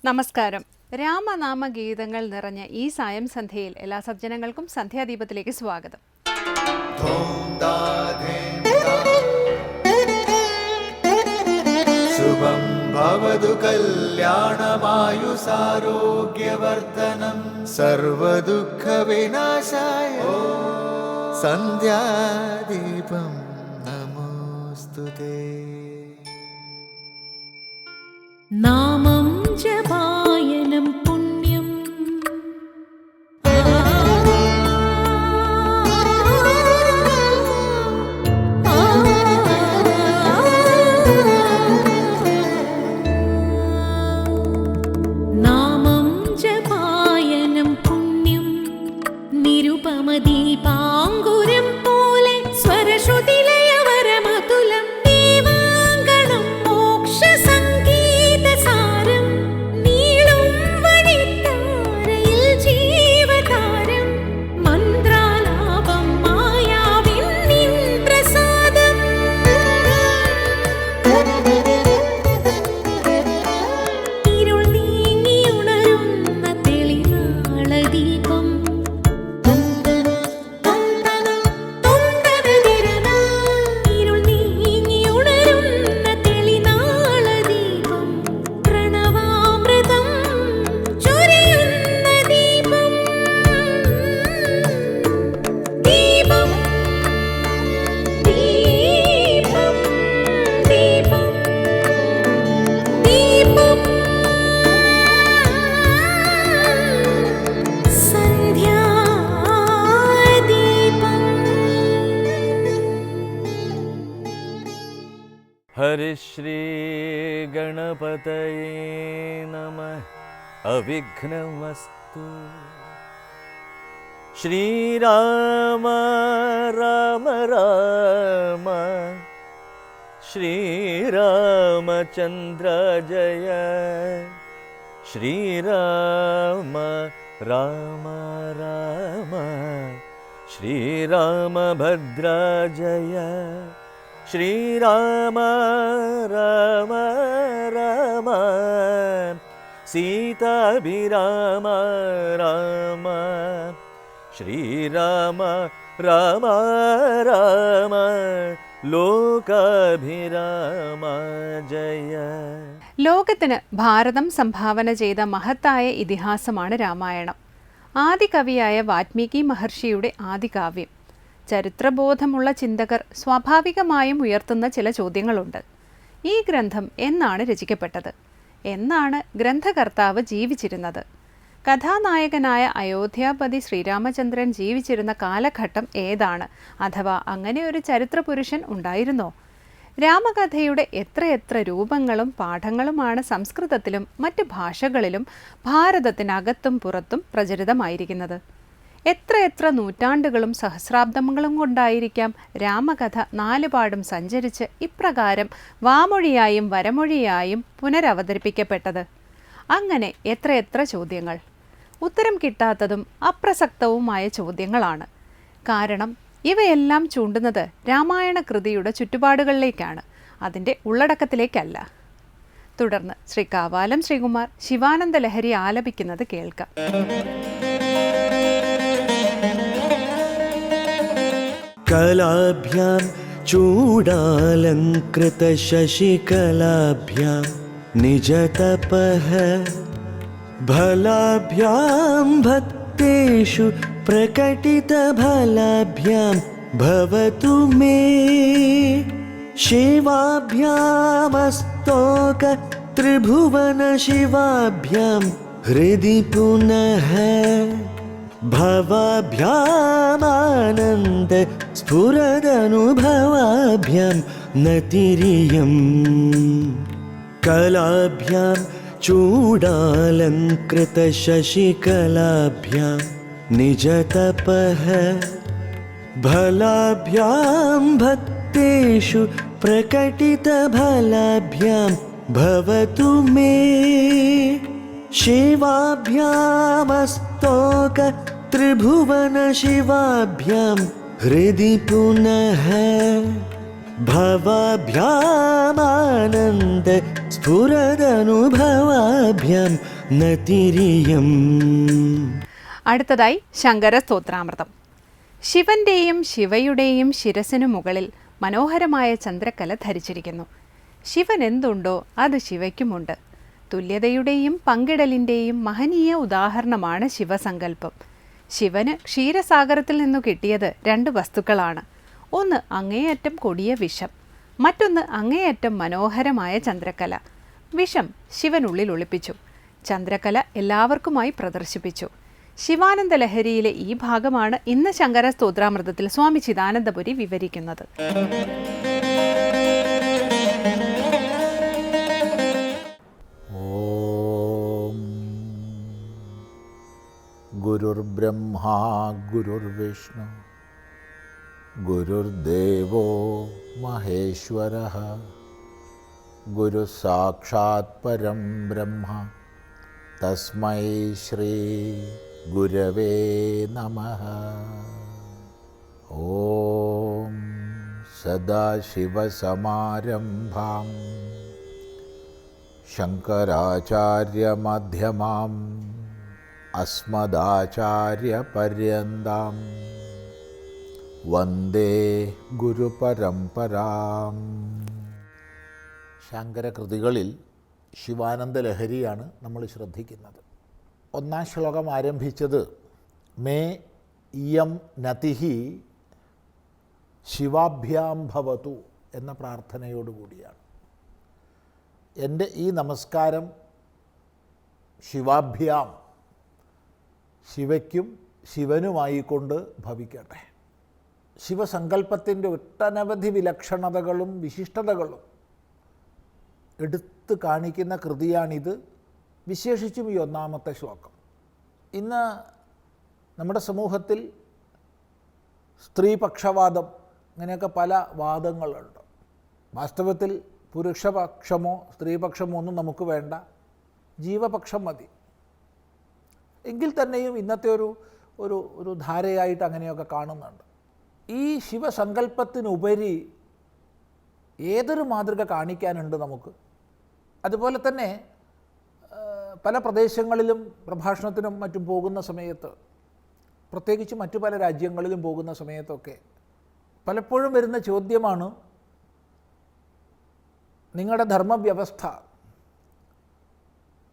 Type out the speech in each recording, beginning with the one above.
നമസ്കാരം. രാമനാമ ഗീതങ്ങൾ നിറഞ്ഞ ഈ സായം സന്ധ്യയിൽ എല്ലാ സജ്ജനങ്ങൾക്കും സന്ധ്യാദീപത്തിലേക്ക് സ്വാഗതം. ശുഭം ഭവതു കല്യാണമായുസാരോഗ്യവർദ്ധനം സർവദുഃഖ വിനാശായ സന്ധ്യാദീപം നമോസ്തുതേ. നാമം ജപായനം പുണ്യം നാമം ജപായനം പുണ്യം നിരുപമദീപാങ്കുരം പോലെ സ്വരശ്രുതിലയവരമതുലം ദീവാങ്കണം മോക്ഷ ഹരിശ്രീ ഗണപതയേ നമഃ. അവിഘ്നമസ്തു. ശ്രീരാമ രാമ രാമ ശ്രീരാമചന്ദ്ര ജയ. ശ്രീരാമ രാമ രാമ ശ്രീരാമഭദ്ര ജയ. ശ്രീരാമ രാമ രാമ സീതാഭിരാമ രാമ. ശ്രീരാമ രാമ രാമ ലോകാഭിരാമ ജയ. ലോകത്തിന് ഭാരതം സംഭാവന ചെയ്ത മഹത്തായ ഇതിഹാസമാണ് രാമായണം. ആദികവിയായ വാൽമീകി മഹർഷിയുടെ ആദികാവ്യം. ചരിത്രബോധമുള്ള ചിന്തകർ സ്വാഭാവികമായും ഉയർത്തുന്ന ചില ചോദ്യങ്ങളുണ്ട്. ഈ ഗ്രന്ഥം എന്നാണ് രചിക്കപ്പെട്ടത്? എന്നാണ് ഗ്രന്ഥകർത്താവ് ജീവിച്ചിരുന്നത്? കഥാനായകനായ അയോധ്യാപതി ശ്രീരാമചന്ദ്രൻ ജീവിച്ചിരുന്ന കാലഘട്ടം ഏതാണ്? അഥവാ അങ്ങനെ ഒരു ചരിത്ര പുരുഷൻ ഉണ്ടായിരുന്നോ? രാമകഥയുടെ എത്രയെത്ര രൂപങ്ങളും പാഠങ്ങളുമാണ് സംസ്കൃതത്തിലും മറ്റ് ഭാഷകളിലും ഭാരതത്തിനകത്തും പുറത്തും പ്രചരിതമായിരിക്കുന്നത്. എത്രയെത്ര നൂറ്റാണ്ടുകളും സഹസ്രാബ്ദങ്ങളും കൊണ്ടായിരിക്കാം രാമകഥ നാലുപാടും സഞ്ചരിച്ച് ഇപ്രകാരം വാമൊഴിയായും വരമൊഴിയായും പുനരവതരിപ്പിക്കപ്പെട്ടത്. അങ്ങനെ എത്രയെത്ര ചോദ്യങ്ങൾ. ഉത്തരം കിട്ടാത്തതും അപ്രസക്തവുമായ ചോദ്യങ്ങളാണ്. കാരണം ഇവയെല്ലാം ചൂണ്ടുന്നത് രാമായണ കൃതിയുടെ ചുറ്റുപാടുകളിലേക്കാണ്, അതിൻ്റെ ഉള്ളടക്കത്തിലേക്കല്ല. തുടർന്ന് ശ്രീ കാവാലം ശ്രീകുമാർ ശിവാനന്ദ ലഹരി ആലപിക്കുന്നത് കേൾക്കാം. കലാഭ്യാം ചൂടാലങ്കൃത ശശികലാഭ്യാം നിജതപഃ ഫലാഭ്യാം ഭക്തേഷു പ്രകടിതഫലാഭ്യാം ഭവതു മേ ശിവാഭ്യാമസ്തോക ത്രിഭുവന ശിവാഭ്യാം ഹൃദി പുനഃ ഭവാഭ്യാമാനന്ദ സ്ഫുരദനുഭവാഭ്യാം നതിരിയം കലാഭ്യാം ചൂടാലങ്കൃത ശശികലാഭ്യാം നിജതപഃ ഫലാഭ്യാം ഭക്തേഷു പ്രകടിതഫലാഭ്യാം ഭവതു മേ ശിവാഭ്യാമസ്തോക ത്രിഭുവന ശിവാഭ്യാം ഹൃദി പുനഃ ഭവാഭ്യാമാനന്ദ स्फुरदनुभवाभ्यां नतिरियम् അടുത്തതായി ശങ്കര സ്തോത്രാമൃതം. ശിവന്റെയും ശിവയുടെയും ശിരസിനു മുകളിൽ മനോഹരമായ ചന്ദ്രക്കല ധരിച്ചിരിക്കുന്നു. ശിവൻ എന്തുണ്ടോ അത് ശിവയ്ക്കുമുണ്ട്. തുല്യതയുടെയും പങ്കിടലിൻ്റെയും മഹനീയ ഉദാഹരണമാണ് ശിവസങ്കല്പം. ശിവന് ക്ഷീരസാഗരത്തിൽ നിന്നു കിട്ടിയത് 2 വസ്തുക്കളാണ്. ഒന്ന് അങ്ങേയറ്റം കൊടിയ വിഷം, മറ്റൊന്ന് അങ്ങേയറ്റം മനോഹരമായ ചന്ദ്രക്കല. വിഷം ശിവനുള്ളിൽ ഒളിപ്പിച്ചു, ചന്ദ്രക്കല എല്ലാവർക്കുമായി പ്രദർശിപ്പിച്ചു. ശിവാനന്ദ ലഹരിയിലെ ഈ ഭാഗമാണ് ഇന്ന് ശങ്കര സ്തോത്രാമൃതത്തിൽ സ്വാമി ചിദാനന്ദപുരി വിവരിക്കുന്നത്. ഓം ഗുരുർബ്രഹ്മാ ഗുരുർവിഷ്ണു ഗുരുർദേവോ മഹേശ്വരഃ ഗുരുസാക്ഷാത് പരം ബ്രഹ്മ തസ്മൈ ശ്രീ ഗുരവേ നമഃ. ഓം സദാശിവസമാരംഭാം ശങ്കരാചാര്യമധ്യമാം അസ്മദാചാര്യപര്യന്താം വന്ദേ ഗുരുപരമ്പരാം. ശങ്കരകൃതികളിൽ ശിവാനന്ദ ലഹരിയാണ് നമ്മൾ ശ്രദ്ധിക്കുന്നത്. 1-ാം ശ്ലോകം ആരംഭിച്ചത് മേ ഇയം നതിഹി ശിവാഭ്യാം ഭവതു എന്ന പ്രാർത്ഥനയോടുകൂടിയാണ്. എൻ്റെ ഈ നമസ്കാരം ശിവാഭ്യാം, ശിവയ്ക്കും ശിവനുമായിക്കൊണ്ട് ഭവിക്കട്ടെ. ശിവസങ്കല്പത്തിൻ്റെ ഒട്ടനവധി വിലക്ഷണതകളും വിശിഷ്ടതകളും എടുത്തു കാണിക്കുന്ന കൃതിയാണിത്, വിശേഷിച്ചും ഈ 1-ാമത്തെ ശ്ലോകം. ഇന്ന് നമ്മുടെ സമൂഹത്തിൽ സ്ത്രീപക്ഷവാദം, ഇങ്ങനെയൊക്കെ പല വാദങ്ങളുണ്ട്. വാസ്തവത്തിൽ പുരുഷപക്ഷമോ സ്ത്രീപക്ഷമോ ഒന്നും നമുക്ക് വേണ്ട, ജീവപക്ഷം മതി. എങ്കിൽ തന്നെയും ഇന്നത്തെ ഒരു ധാരയായിട്ട് അങ്ങനെയൊക്കെ കാണുന്നുണ്ട്. ഈ ശിവസങ്കല്പത്തിനുപരി ഏതൊരു മാതൃക കാണിക്കാനുണ്ട് നമുക്ക്? അതുപോലെ തന്നെ പല പ്രദേശങ്ങളിലും പ്രഭാഷണത്തിനും മറ്റും പോകുന്ന സമയത്ത്, പ്രത്യേകിച്ച് മറ്റു പല രാജ്യങ്ങളിലും പോകുന്ന സമയത്തൊക്കെ പലപ്പോഴും വരുന്ന ചോദ്യമാണ്, നിങ്ങളുടെ ധർമ്മവ്യവസ്ഥ,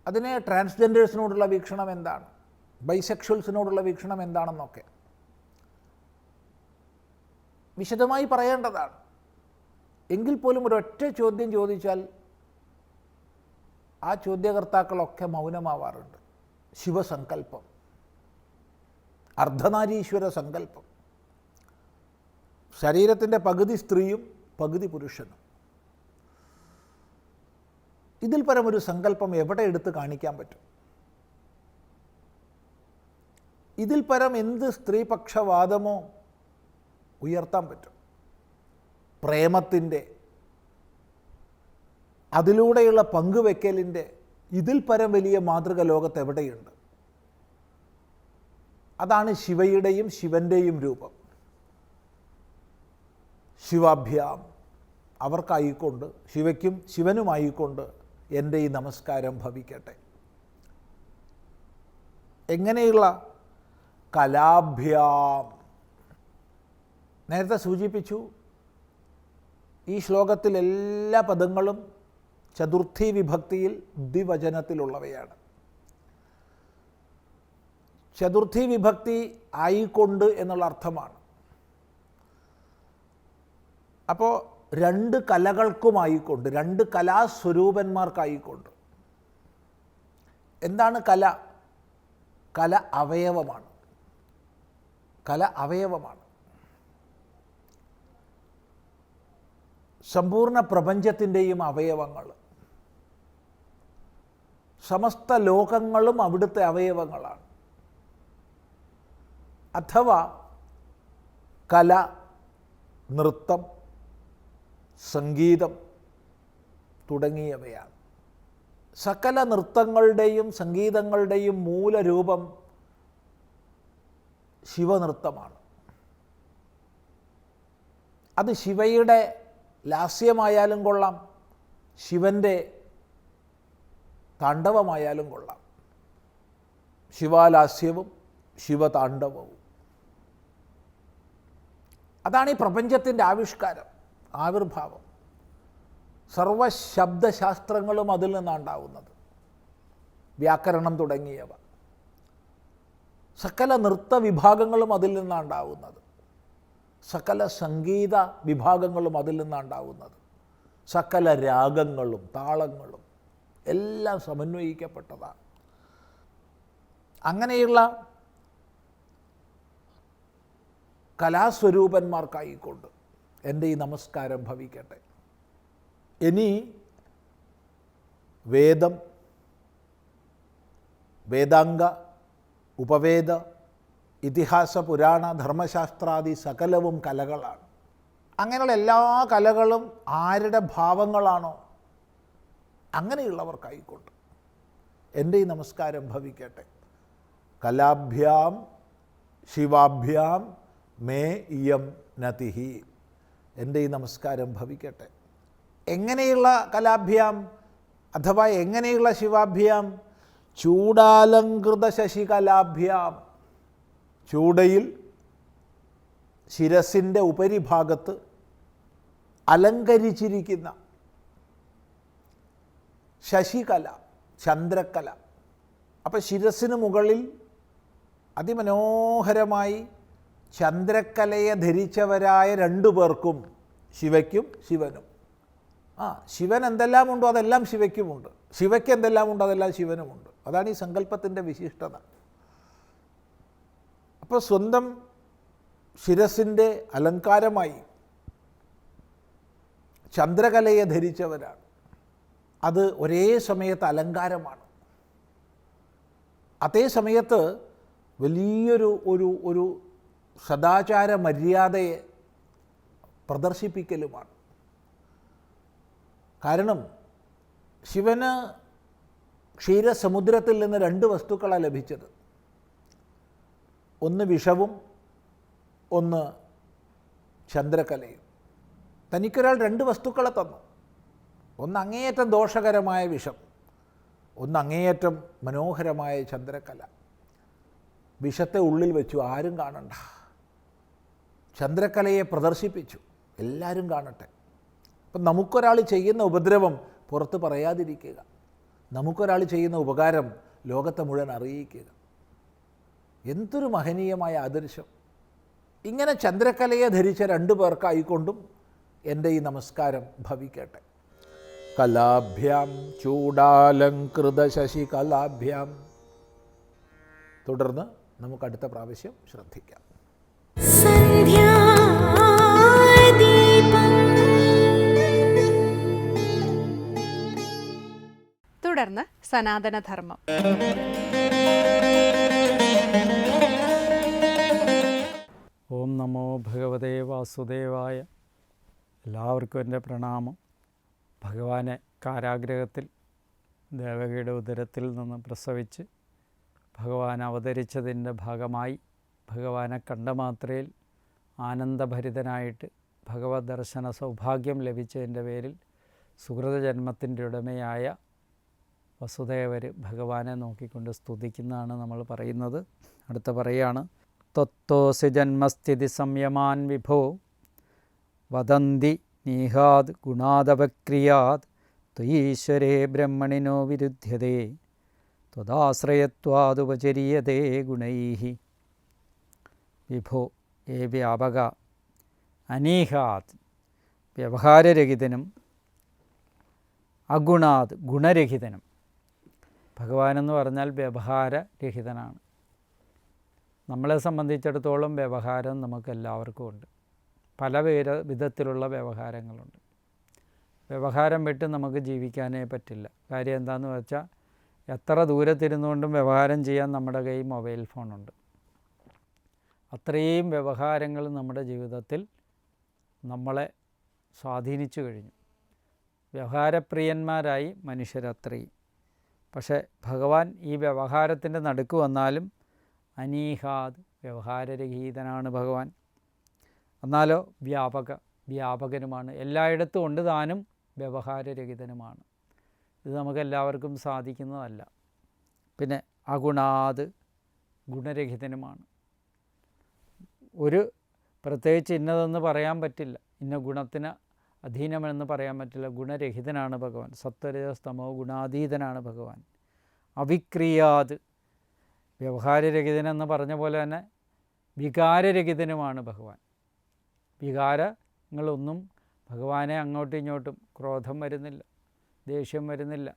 അതിനെ ട്രാൻസ്ജെൻഡേഴ്സിനോടുള്ള വീക്ഷണം എന്താണ്, ബൈസെക്ഷൽസിനോടുള്ള വീക്ഷണം എന്താണെന്നൊക്കെ വിശദമായി പറയേണ്ടതാണ്. എങ്കിൽ പോലും ഒരൊറ്റ ചോദ്യം ചോദിച്ചാൽ ആ ചോദ്യകർത്താക്കളൊക്കെ മൗനമാവാറുണ്ട്. ശിവസങ്കല്പം, അർദ്ധനാരീശ്വര സങ്കല്പം, ശരീരത്തിൻ്റെ പകുതി സ്ത്രീയും പകുതി പുരുഷനും. ഇതിൽ പരമൊരു സങ്കല്പം എവിടെ എടുത്ത് കാണിക്കാൻ പറ്റും? ഇതിൽ പരം എന്ത് സ്ത്രീപക്ഷവാദമോ ഉയർത്താൻ പറ്റും? പ്രേമത്തിൻ്റെ, അതിലൂടെയുള്ള പങ്കുവെക്കലിൻ്റെ ഇതിൽ പരം വലിയ മാതൃക ലോകത്ത് എവിടെയുണ്ട്? അതാണ് ശിവയുടെയും ശിവൻ്റെയും രൂപം. ശിവാഭ്യാം, അവർക്കായിക്കൊണ്ട്, ശിവയ്ക്കും ശിവനുമായിക്കൊണ്ട് എൻ്റെ ഈ നമസ്കാരം ഭവിക്കട്ടെ. എങ്ങനെയുള്ള കലാഭ്യാം? നേരത്തെ സൂചിപ്പിച്ചു, ഈ ശ്ലോകത്തിൽ എല്ലാ പദങ്ങളും ചതുർത്ഥി വിഭക്തിയിൽ ദ്വിവചനത്തിലുള്ളവയാണ്. ചതുർത്ഥി വിഭക്തി ആയിക്കൊണ്ട് എന്നുള്ള അർത്ഥമാണ്. അപ്പോൾ 2 കലകൾക്കുമായിക്കൊണ്ട്, 2 കലാസ്വരൂപന്മാർക്കായിക്കൊണ്ട്. എന്താണ് കല? കല അവയവമാണ്. കല അവയവമാണ്. സമ്പൂർണ്ണ പ്രപഞ്ചത്തിൻ്റെയും അവയവങ്ങൾ, സമസ്ത ലോകങ്ങളും അവിടുത്തെ അവയവങ്ങളാണ്. അഥവാ കല, നൃത്തം, സംഗീതം തുടങ്ങിയവയാണ്. സകല നൃത്തങ്ങളുടെയും സംഗീതങ്ങളുടെയും മൂലരൂപം ശിവനൃത്തമാണ്. അത് ശിവയുടെ ലാസ്യമായാലും കൊള്ളാം, ശിവൻ്റെ താണ്ഡവമായാലും കൊള്ളാം. ശിവാലാസ്യവും ശിവതാണ്ഡവവും. അതാണ് ഈ പ്രപഞ്ചത്തിൻ്റെ ആവിഷ്കാരം, ആവിർഭാവം. സർവശബ്ദശാസ്ത്രങ്ങളും അതിൽ നിന്നാണ്ടാവുന്നത്. വ്യാകരണം തുടങ്ങിയവ, സകല നൃത്ത വിഭാഗങ്ങളും അതിൽ നിന്നാണ്ടാവുന്നത്. സകല സംഗീത വിഭാഗങ്ങളും അതിൽ നിന്നാണ്ടാവുന്നത്. സകല രാഗങ്ങളും താളങ്ങളും എല്ലാം സമന്വയിക്കപ്പെട്ടതാണ്. അങ്ങനെയുള്ള കലാസ്വരൂപന്മാർക്കായിക്കൊണ്ട് എൻ്റെ ഈ നമസ്കാരം ഭവിക്കട്ടെ. ഇനി വേദം, വേദാംഗ, ഉപവേദ, ഇതിഹാസ, പുരാണ, ധർമ്മശാസ്ത്രാദി സകലവും കലകളാണ്. അങ്ങനെയുള്ള എല്ലാ കലകളും ആരുടെ ഭാവങ്ങളാണോ അങ്ങനെയുള്ളവർക്കായിക്കൊണ്ട് എൻ്റെ ഈ നമസ്കാരം ഭവിക്കട്ടെ. കലാഭ്യാം ശിവാഭ്യാം മേ ഇയം നതിഹി. എൻ്റെ ഈ നമസ്കാരം ഭവിക്കട്ടെ. എങ്ങനെയുള്ള കലാഭ്യാം അഥവാ എങ്ങനെയുള്ള ശിവാഭ്യാം? ചൂടാലങ്കൃത ശശികലാഭ്യാം. ചൂടയിൽ ശിരസിൻ്റെ ഉപരിഭാഗത്ത് അലങ്കരിച്ചിരിക്കുന്ന ശശികല, ചന്ദ്രക്കല. അപ്പം ശിരസിന് മുകളിൽ അതിമനോഹരമായി ചന്ദ്രക്കലയെ ധരിച്ചവരായ രണ്ടു പേർക്കും, ശിവയ്ക്കും ശിവനും. ശിവൻ എന്തെല്ലാം ഉണ്ടോ അതെല്ലാം ശിവയ്ക്കുമുണ്ട്, ശിവയ്ക്ക് എന്തെല്ലാം ഉണ്ടോ അതെല്ലാം ശിവനുമുണ്ട്. അതാണ് ഈ സങ്കല്പത്തിൻ്റെ വിശിഷ്ടത. അപ്പോൾ സ്വന്തം ശിരസിൻ്റെ അലങ്കാരമായി ചന്ദ്രകലയെ ധരിച്ചവരാണ്. അത് ഒരേ സമയത്ത് അലങ്കാരമാണ്, അതേ സമയത്ത് വലിയൊരു ഒരു ഒരു സദാചാര മര്യാദയെ പ്രദർശിപ്പിക്കലുമാണ്. കാരണം ശിവന് ക്ഷീരസമുദ്രത്തിൽ നിന്ന് രണ്ട് വസ്തുക്കളാണ് ലഭിച്ചത്. ഒന്ന് വിഷവും ഒന്ന് ചന്ദ്രകലയും. തനിക്കൊരാൾ രണ്ട് വസ്തുക്കളെ തന്നു. ഒന്ന് അങ്ങേയറ്റം ദോഷകരമായ വിഷം, ഒന്ന് അങ്ങേയറ്റം മനോഹരമായ ചന്ദ്രകല. വിഷത്തെ ഉള്ളിൽ വെച്ചു, ആരും കാണണ്ട. ചന്ദ്രകലയെ പ്രദർശിപ്പിച്ചു, എല്ലാവരും കാണട്ടെ. അപ്പം നമുക്കൊരാൾ ചെയ്യുന്ന ഉപദ്രവം പുറത്ത് പറയാതിരിക്കുക, നമുക്കൊരാൾ ചെയ്യുന്ന ഉപകാരം ലോകത്തെ മുഴുവൻ അറിയിക്കുക. എന്തൊരു മഹനീയമായ ആദർശം! ഇങ്ങനെ ചന്ദ്രകലയെ ധരിച്ച രണ്ടു പേർക്കായിക്കൊണ്ടും എൻ്റെ ഈ നമസ്കാരം ഭവിക്കട്ടെ. കലാഭ്യാം ചൂടാലങ്കൃത ശശികലാഭ്യാം. തുടർന്ന് നമുക്ക് അടുത്ത പ്രാവശ്യം ശ്രദ്ധിക്കാം. തുടർന്ന് സനാതനധർമ്മം. ഓം നമോ ഭഗവതേ വാസുദേവായ. എല്ലാവർക്കും എൻ്റെ പ്രണാമം. ഭഗവാനെ കാരാഗ്രഹത്തിൽ ദേവകിയുടെ ഉദരത്തിൽ നിന്ന് പ്രസവിച്ച് ഭഗവാൻ അവതരിച്ചതിൻ്റെ ഭാഗമായി ഭഗവാനെ കണ്ട മാത്രയിൽ ആനന്ദഭരിതനായിട്ട് ഭഗവത് ദർശന സൗഭാഗ്യം ലഭിച്ചതിൻ്റെ പേരിൽ സുഹൃതജന്മത്തിൻ്റെ ഉടമയായ വസുദേവർ ഭഗവാനെ നോക്കിക്കൊണ്ട് സ്തുതിക്കുന്നതാണ് നമ്മൾ പറയുന്നത്. അടുത്ത പറയുകയാണ്, ത്വത്തോസി ജന്മസ്ഥിതി സംയമാൻ വിഭോ വദന്തി നീഹാദ് ഗുണാദപക്രിയാത് ത്വയീശ്വരേ ബ്രഹ്മണിനോ വിരുദ്ധ്യതേ ത്വദാശ്രയത്വാദുപചര്യതേ ഗുണൈഹി. വിഭോ ഏ വ്യാപക അനീഹാത് വ്യവഹാരരഹിതനും അഗുണാത് ഗുണരഹിതനും. ഭഗവാനെന്ന് പറഞ്ഞാൽ വ്യവഹാരരഹിതനാണ്. നമ്മളെ സംബന്ധിച്ചിടത്തോളം വ്യവഹാരം നമുക്കെല്ലാവർക്കും ഉണ്ട്. പല വിധത്തിലുള്ള വ്യവഹാരങ്ങളുണ്ട്. വ്യവഹാരം വിട്ട് നമുക്ക് ജീവിക്കാനേ പറ്റില്ല. കാര്യം എന്താണെന്ന് വെച്ചാൽ എത്ര ദൂരത്തിരുന്നുകൊണ്ടും വ്യവഹാരം ചെയ്യാൻ നമ്മുടെ കയ്യിൽ മൊബൈൽ ഫോണുണ്ട്. അത്രയും വ്യവഹാരങ്ങൾ നമ്മുടെ ജീവിതത്തിൽ നമ്മളെ സ്വാധീനിച്ചു കഴിഞ്ഞു. വ്യവഹാരപ്രിയന്മാരായി മനുഷ്യരത്രയും. പക്ഷേ ഭഗവാൻ ഈ വ്യവഹാരത്തിൻ്റെ നടുക്ക് വന്നാലും അനീഹാദ് വ്യവഹാരരഹിതനാണ് ഭഗവാൻ. എന്നാലോ വ്യാപകനുമാണ്. എല്ലായിടത്തും ഉണ്ട് താനും വ്യവഹാരരഹിതനുമാണ്. ഇത് നമുക്കെല്ലാവർക്കും സാധിക്കുന്നതല്ല. പിന്നെ അഗുണാത് ഗുണരഹിതനുമാണ്. ഒരു പ്രത്യേകിച്ച് ഇന്നതെന്ന് പറയാൻ പറ്റില്ല, ഇന്ന ഗുണത്തിന് അധീനമെന്ന് പറയാൻ പറ്റില്ല. ഗുണരഹിതനാണ് ഭഗവാൻ. സത്വരജസ്തമോ ഗുണാതീതനാണ് ഭഗവാൻ. അവിക്രിയാത് വ്യവഹാരരഹിതനെന്ന് പറഞ്ഞ പോലെ തന്നെ വികാരരഹിതനുമാണ് ഭഗവാൻ. വികാരങ്ങളൊന്നും ഭഗവാനെ അങ്ങോട്ടും ഇങ്ങോട്ടും ക്രോധം വരുന്നില്ല, ദേഷ്യം വരുന്നില്ല.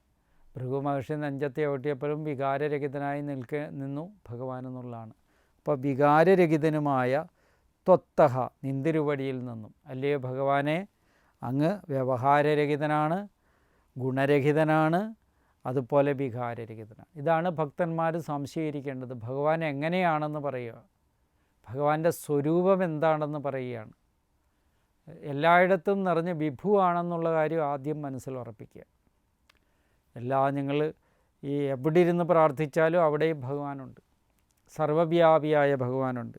ഭൃഗുമഹർഷി നെഞ്ചത്തെ ഓട്ടിയപ്പോഴും വികാരരഹിതനായി നിന്നു ഭഗവാൻ എന്നുള്ളതാണ്. അപ്പോൾ വികാരരഹിതനുമായ ത്വത്തഹ നിന്തിരുവടിയിൽ നിന്നും, അല്ലയോ ഭഗവാനെ അങ്ങ് വ്യവഹാരരഹിതനാണ്, ഗുണരഹിതനാണ്, അതുപോലെ വികാരരഹിതനാണ്. ഇതാണ് ഭക്തന്മാർ സംശയിക്കേണ്ടത്. ഭഗവാൻ എങ്ങനെയാണെന്ന് പറയുക, ഭഗവാന്റെ സ്വരൂപം എന്താണെന്ന് പറയുകയാണ്. എല്ലായിടത്തും നിറഞ്ഞ് വിഭുവാണെന്നുള്ള കാര്യം ആദ്യം മനസ്സിൽ ഉറപ്പിക്കുക. നിങ്ങൾ ഈ എവിടെ ഇരുന്ന് പ്രാർത്ഥിച്ചാലും അവിടെയും ഭഗവാനുണ്ട്. സർവവ്യാപിയായ ഭഗവാനുണ്ട്.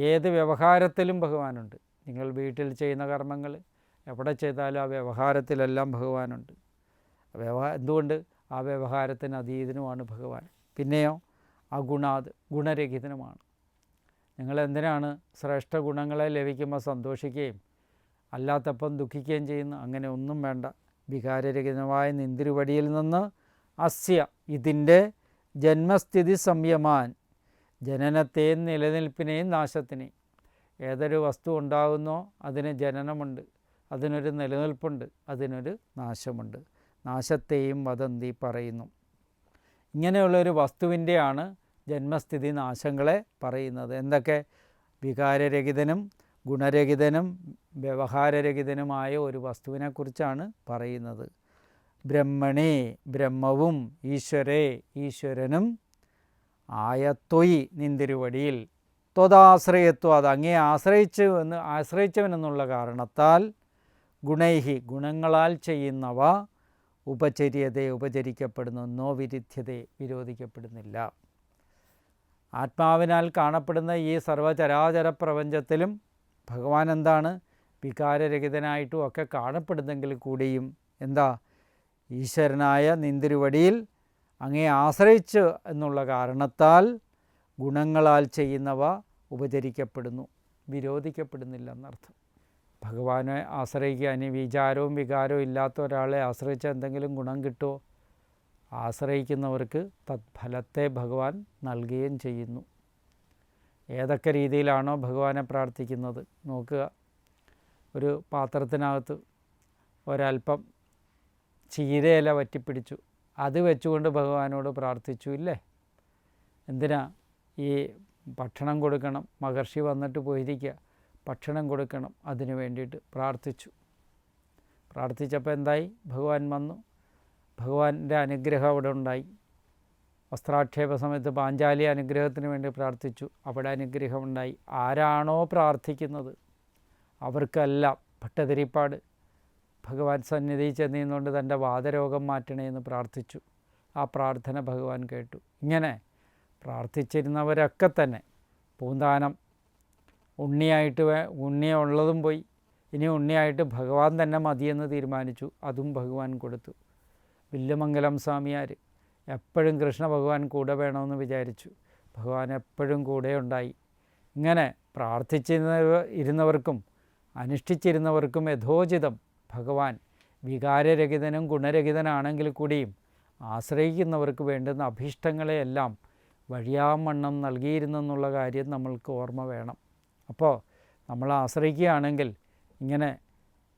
ഏത് വ്യവഹാരത്തിലും ഭഗവാനുണ്ട്. നിങ്ങൾ വീട്ടിൽ ചെയ്യുന്ന കർമ്മങ്ങൾ എവിടെ ചെയ്താലും ആ വ്യവഹാരത്തിലെല്ലാം ഭഗവാനുണ്ട്. എന്തുകൊണ്ട്? ആ വ്യവഹാരത്തിന് അതീതനുമാണ് ഭഗവാൻ. പിന്നെയോ അഗുണാത് ഗുണരഹിതനുമാണ്. നിങ്ങളെന്തിനാണ് ശ്രേഷ്ഠ ഗുണങ്ങളെ ലഭിക്കുമ്പോൾ സന്തോഷിക്കുകയും അല്ലാത്തപ്പം ദുഃഖിക്കുകയും ചെയ്യുന്നു? അങ്ങനെ ഒന്നും വേണ്ട. വികാരരഹിതമായ നിന്തിരുവടിയിൽ നിന്ന് അസ്യ ഇതിൻ്റെ ജന്മസ്ഥിതി സംയമാൻ, ജനനത്തെയും നിലനിൽപ്പിനെയും നാശത്തിനെയും. ഏതൊരു വസ്തു ഉണ്ടാകുന്നോ അതിന് ജനനമുണ്ട്, അതിനൊരു നിലനിൽപ്പുണ്ട്, അതിനൊരു നാശമുണ്ട്. നാശത്തെയും വദന്തി പറയുന്നു. ഇങ്ങനെയുള്ളൊരു വസ്തുവിൻ്റെയാണ് ജന്മസ്ഥിതി നാശങ്ങളെ പറയുന്നത്. എന്തൊക്കെ? വികാരരഹിതനും ഗുണരഹിതനും വ്യവഹാരരഹിതനുമായ ഒരു വസ്തുവിനെക്കുറിച്ചാണ് പറയുന്നത്. ബ്രഹ്മണേ ബ്രഹ്മവും ഈശ്വരേ ഈശ്വരനും ആയത്തൊയ് നിന്തിരുവടിയിൽ ത്വദാശ്രയത്വം അത് അങ്ങേ ആശ്രയിച്ചവനെന്നുള്ള കാരണത്താൽ ഗുണൈഹി ഗുണങ്ങളാൽ ചെയ്യുന്നവ ഉപചര്യതയെ ഉപചരിക്കപ്പെടുന്നു, നോ വിരുദ്ധ്യതയെ വിരോധിക്കപ്പെടുന്നില്ല. ആത്മാവിനാൽ കാണപ്പെടുന്ന ഈ സർവചരാചര പ്രപഞ്ചത്തിലും ഭഗവാൻ എന്താണ്? വികാരരഹിതനായിട്ടും ഒക്കെ കാണപ്പെടുന്നെങ്കിൽ കൂടിയും എന്താ? ഈശ്വരനായ നിന്തിരുവടിയിൽ അങ്ങേ ആശ്രയിച്ച് എന്നുള്ള കാരണത്താൽ ഗുണങ്ങളാൽ ചെയ്യുന്നവ ഉപചരിക്കപ്പെടുന്നു, വിരോധിക്കപ്പെടുന്നില്ല എന്നർത്ഥം. ഭഗവാനെ ആശ്രയിക്കുക, ഇനി വിചാരവും വികാരവും ഇല്ലാത്ത ഒരാളെ ആശ്രയിച്ചാൽ എന്തെങ്കിലും ഗുണം കിട്ടുമോ? ആശ്രയിക്കുന്നവർക്ക് തത്ഫലത്തെ ഭഗവാൻ നൽകുകയും ചെയ്യുന്നു. ഏതൊക്കെ രീതിയിലാണോ ഭഗവാനെ പ്രാർത്ഥിക്കുന്നത് നോക്കുക. ഒരു പാത്രത്തിനകത്ത് ഒരൽപ്പം ചീരയില വറ്റിപ്പിടിച്ചു, അത് വെച്ചുകൊണ്ട് ഭഗവാനോട് പ്രാർത്ഥിച്ചു ഇല്ലേ? എന്തിനാ? ഈ ഭക്ഷണം കൊടുക്കണം, മഹർഷി വന്നിട്ട് പോയിരിക്കുക, ഭക്ഷണം കൊടുക്കണം, അതിനു വേണ്ടിയിട്ട് പ്രാർത്ഥിച്ചു. പ്രാർത്ഥിച്ചപ്പോൾ എന്തായി? ഭഗവാൻ വന്നു, ഭഗവാന്റെ അനുഗ്രഹം അവിടെ ഉണ്ടായി. വസ്ത്രാക്ഷേപ സമയത്ത് പാഞ്ചാലി അനുഗ്രഹത്തിന് വേണ്ടി പ്രാർത്ഥിച്ചു, അവിടെ അനുഗ്രഹമുണ്ടായി. ആരാണോ പ്രാർത്ഥിക്കുന്നത് അവർക്കെല്ലാം ഭട്ടതിരിപ്പാട് ഭഗവാൻ സന്നിധി ചെന്നുകൊണ്ട് തൻ്റെ വാതരോഗം മാറ്റണേ എന്ന് പ്രാർത്ഥിച്ചു. ആ പ്രാർത്ഥന ഭഗവാൻ കേട്ടു. ഇങ്ങനെ പ്രാർത്ഥിച്ചിരുന്നവരൊക്കെ തന്നെ പൂന്താനം ഉണ്ണിയായിട്ട് ഉണ്ണിയുള്ളതും പോയി, ഇനി ഉണ്ണിയായിട്ട് ഭഗവാൻ തന്നെ മതിയെന്ന് തീരുമാനിച്ചു, അതും ഭഗവാൻ കൊടുത്തു. വില്ലുമംഗലം സ്വാമിയാർ എപ്പോഴും കൃഷ്ണ ഭഗവാൻ കൂടെ വേണമെന്ന് വിചാരിച്ചു, ഭഗവാൻ എപ്പോഴും കൂടെ ഉണ്ടായി. ഇങ്ങനെ പ്രാർത്ഥിച്ചിരുന്നവർക്കും അനുഷ്ഠിച്ചിരുന്നവർക്കും യഥോചിതം ഭഗവാൻ വികാരരഹിതനും ഗുണരഹിതനാണെങ്കിൽ കൂടിയും ആശ്രയിക്കുന്നവർക്ക് വേണ്ടുന്ന അഭീഷ്ടങ്ങളെയെല്ലാം വഴിയാവണ്ണം നൽകിയിരുന്നെന്നുള്ള കാര്യം നമ്മൾക്ക് ഓർമ്മ വേണം. അപ്പോൾ നമ്മൾ ആശ്രയിക്കുകയാണെങ്കിൽ ഇങ്ങനെ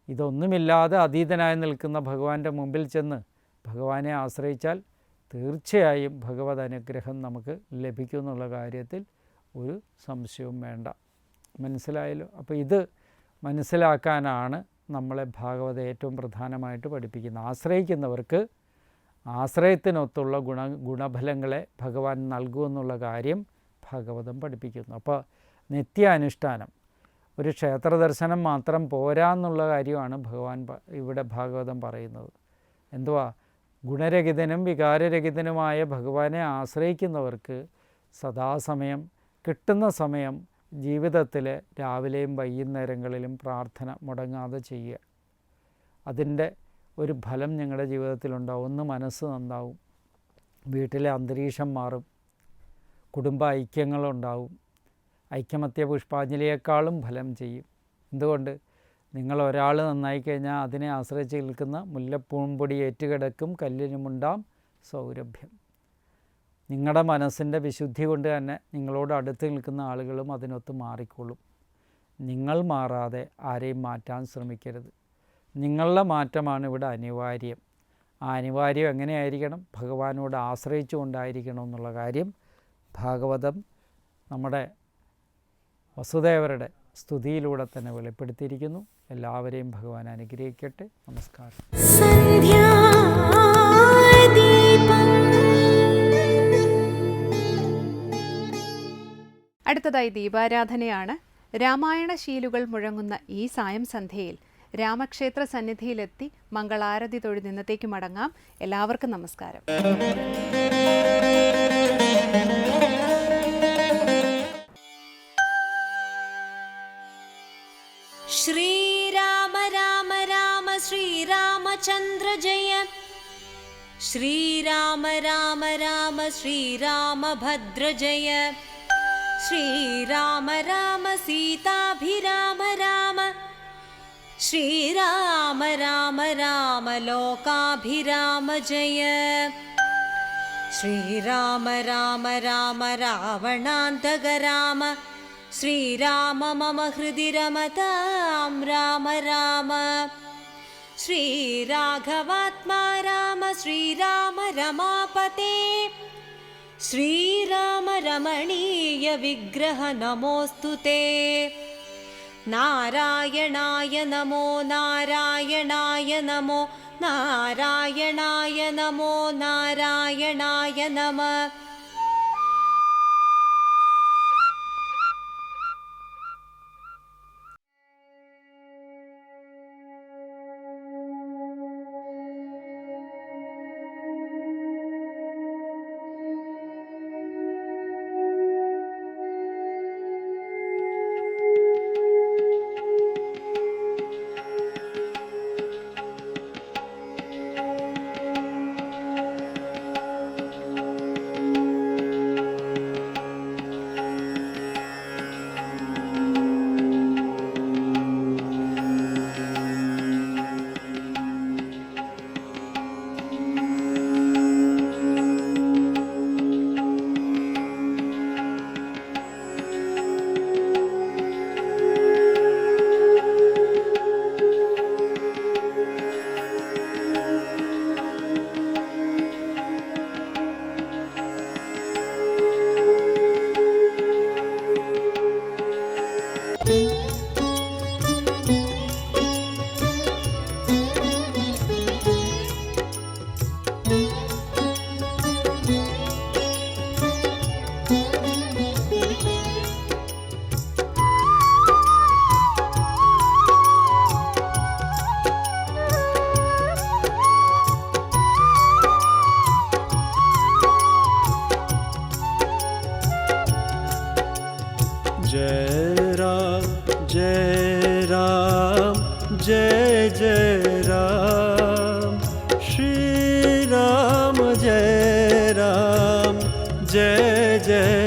ഇതൊന്നുമില്ലാതെ അതീതനായി നിൽക്കുന്ന ഭഗവാന്റെ മുമ്പിൽ ചെന്ന് ഭഗവാനെ ആശ്രയിച്ചാൽ തീർച്ചയായും ഭഗവത് അനുഗ്രഹം നമുക്ക് ലഭിക്കും എന്നുള്ള കാര്യത്തിൽ ഒരു സംശയവും വേണ്ട. മനസ്സിലായല്ലോ? അപ്പോൾ ഇത് മനസ്സിലാക്കാനാണ് നമ്മളെ ഭാഗവത ഏറ്റവും പ്രധാനമായിട്ട് പഠിപ്പിക്കുന്നത്. ആശ്രയിക്കുന്നവർക്ക് ആശ്രയത്തിനൊത്തുള്ള ഗുണഫലങ്ങളെ ഭഗവാൻ നൽകുമെന്നുള്ള കാര്യം ഭാഗവതം പഠിപ്പിക്കുന്നു. അപ്പോൾ നിത്യാനുഷ്ഠാനം, ഒരു ക്ഷേത്ര ദർശനം മാത്രം പോരാ എന്നുള്ള കാര്യമാണ് ഭഗവാൻ ഇവിടെ ഭാഗവതം പറയുന്നത്. എന്തുവാ? ഗുണരഹിതനും വികാരരഹിതനുമായ ഭഗവാനെ ആശ്രയിക്കുന്നവർക്ക് സദാസമയം കിട്ടുന്ന സമയം ജീവിതത്തിൽ രാവിലെയും വൈകുന്നേരങ്ങളിലും പ്രാർത്ഥന മുടങ്ങാതെ ചെയ്യുക. അതിൻ്റെ ഒരു ഫലം നിങ്ങളുടെ ജീവിതത്തിലുണ്ടാവും. ഒന്ന് മനസ്സ് നന്നാവും, വീട്ടിലെ അന്തരീക്ഷം മാറും, കുടുംബ ഐക്യങ്ങളുണ്ടാവും. ഐക്യമത്യ പുഷ്പാഞ്ജലിയേക്കാളും ഫലം ചെയ്യും. എന്തുകൊണ്ട്? നിങ്ങൾ ഒരാൾ നന്നായി കഴിഞ്ഞാൽ അതിനെ ആശ്രയിച്ച് നിൽക്കുന്ന മുല്ലപ്പൂമ്പൊടി ഏറ്റുകിടക്കും കല്ലിനുമുണ്ടാം സൗരഭ്യം. നിങ്ങളുടെ മനസ്സിൻ്റെ വിശുദ്ധി കൊണ്ട് തന്നെ നിങ്ങളോട് അടുത്ത് നിൽക്കുന്ന ആളുകളും അതിനൊത്ത് മാറിക്കോളും. നിങ്ങൾ മാറാതെ ആരെയും മാറ്റാൻ ശ്രമിക്കരുത്. നിങ്ങളുടെ മാറ്റമാണ് ഇവിടെ അനിവാര്യം. ആ അനിവാര്യം എങ്ങനെയായിരിക്കണം? ഭഗവാനോട് ആശ്രയിച്ചു കൊണ്ടായിരിക്കണം എന്നുള്ള കാര്യം ഭാഗവതം നമ്മുടെ വസുദേവരുടെ സ്തുതിയിലൂടെ തന്നെ വെളിപ്പെടുത്തിയിരിക്കുന്നു. എല്ലാവരെയും ഭഗവാൻ അനുഗ്രഹിക്കട്ടെ. നമസ്കാരം. അടുത്തതായി ദീപാരാധനയാണ്. രാമായണ ശീലുകൾ മുഴങ്ങുന്ന ഈ സായം സന്ധ്യയിൽ രാമക്ഷേത്ര സന്നിധിയിലെത്തി മംഗളാരതി തൊഴുത് ഇന്നത്തേക്ക് മടങ്ങാം. എല്ലാവർക്കും നമസ്കാരം. ശ്രീരാമ രാമ രാമ ശ്രീരാമചന്ദ്ര ജയ. ശ്രീരാമ രാമ രാമ ശ്രീരാമഭദ്ര ജയ. ശ്രീരാമ രാമ സീതാഭിരാമ രാമ. ശ്രീരാമ രാമ രാമ ലോകാഭിരാമ ജയ. ശ്രീരാമ രാമ രാമ രാവണാന്തക രാമ. ശ്രീരാമ മമ ഹൃദി രമതാം രാമ രാമ. ശ്രീരാഘവാത്മാ രാമ. ശ്രീരാമ രമാപതേ. ശ്രീരാമ രമണീയ വിഗ്രഹ നമോസ്തുതേ. നാരായണായ നമോ നാരായണായ നമോ നാരായണായ നമോ നാരായണായ നമഃ. जय जय राम श्री राम जय राम जय जय